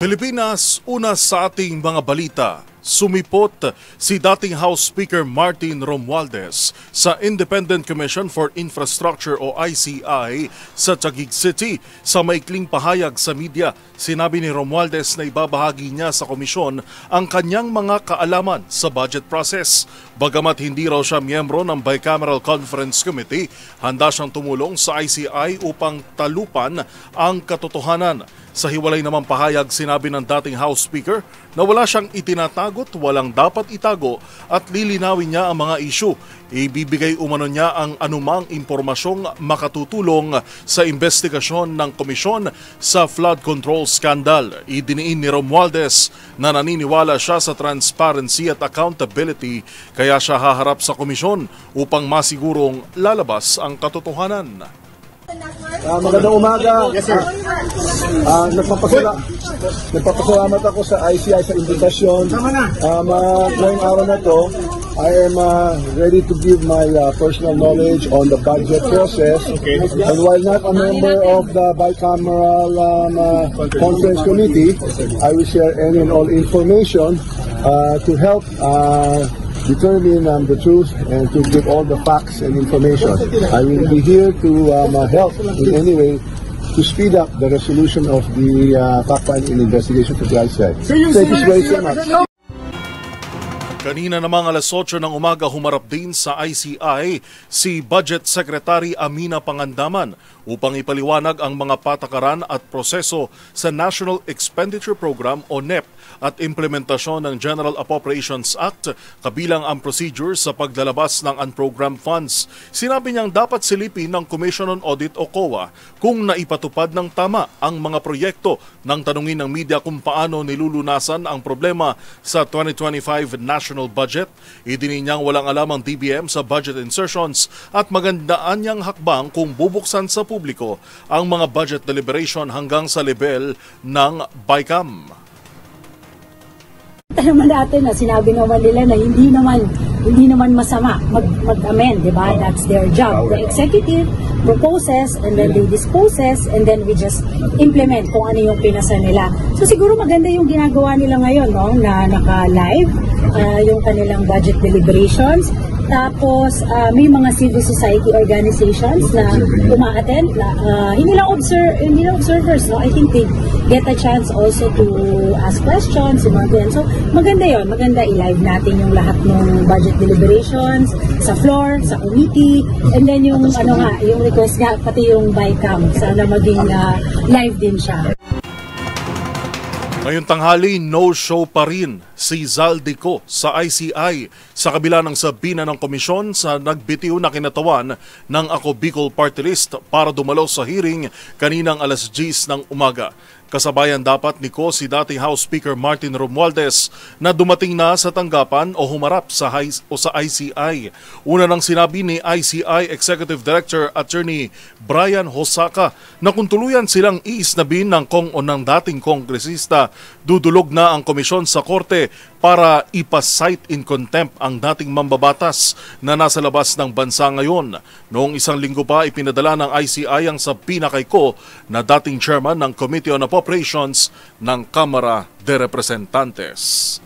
Pilipinas, una sa ating mga balita. Sumipot si dating House Speaker Martin Romualdez sa Independent Commission for Infrastructure o ICI sa Taguig City. Sa maikling pahayag sa media, sinabi ni Romualdez na ibabahagi niya sa komisyon ang kanyang mga kaalaman sa budget process. Bagamat hindi raw siya miyembro ng Bicameral Conference Committee, handa siyang tumulong sa ICI upang talupan ang katotohanan. Sa hiwalay namang pahayag, sinabi ng dating House Speaker na wala siyang itinatagot, walang dapat itago at lilinawin niya ang mga isyu. Ibibigay umano niya ang anumang impormasyong makatutulong sa investigasyon ng komisyon sa flood control scandal. Idiniin ni Romualdez na naniniwala siya sa transparency at accountability kaya siya haharap sa komisyon upang masigurong lalabas ang katotohanan. Magandang umaga. Yes, sir. Nagpapasalamat ako sa ICI sa invitasyon. Ngayong araw na to, I am ready to give my personal knowledge on the budget process. Okay. And while not a member of the Bicameral Conference Committee, I will share any and all information to help determine the truth and to give all the facts and information. I will be here to help in any way to speed up the resolution of the fact-finding investigation for the ICI. Thank you very much. Kanina namang alas 8 ng umaga humarap din sa ICI si Budget Secretary Amina Pangandaman upang ipaliwanag ang mga patakaran at proseso sa National Expenditure Program o NEP at implementasyon ng General Appropriations Act kabilang ang procedure sa paglalabas ng unprogrammed funds. Sinabi niyang dapat silipin ng Commission on Audit o COA kung naipatupad ng tama ang mga proyekto nang tanungin ng media kung paano nilulunasan ang problema sa 2025 national budget. Idinin niyang walang alam ang DBM sa budget insertions at magandaan niyang hakbang kung bubuksan sa publiko ang mga budget deliberation hanggang sa level ng BICAM. Naman natin na sinabi naman nila na hindi naman masama mag-amend, di ba? That's their job. The executive proposes and then they disposes and then we just implement kung ano yung pinasa nila. So siguro maganda yung ginagawa nila ngayon, no? Na naka-live yung kanilang budget deliberations. Tapos may mga civil society organizations na uma-attend na hindi lang observers, no? I think they get a chance also to ask questions, so maganda yon, maganda i-live natin yung lahat ng budget deliberations sa floor, sa committee, and then yung yung request nga pati yung BICAM, sana maging live din siya. Ngayong tanghali, no-show pa rin si Zaldico sa ICI sa kabila ng sabina ng komisyon sa nagbitiw na kinatawan ng Ako Bicol Party List para dumalo sa hearing kaninang alas 10 ng umaga. Kasabayan dapat ni Ko si dating House Speaker Martin Romualdez na dumating na sa tanggapan o humarap sa ICI. Una nang sinabi ni ICI Executive Director Attorney Brian Hosaka na kung tuluyan silang iisnabin ng dating kongresista, dudulog na ang komisyon sa korte para ipa-cite in contempt ang dating mambabatas na nasa labas ng bansa ngayon. Noong isang linggo pa, ipinadala ng ICI ang sabina kay Ko na dating chairman ng Committee on Appropriations ng Kamara de Representantes.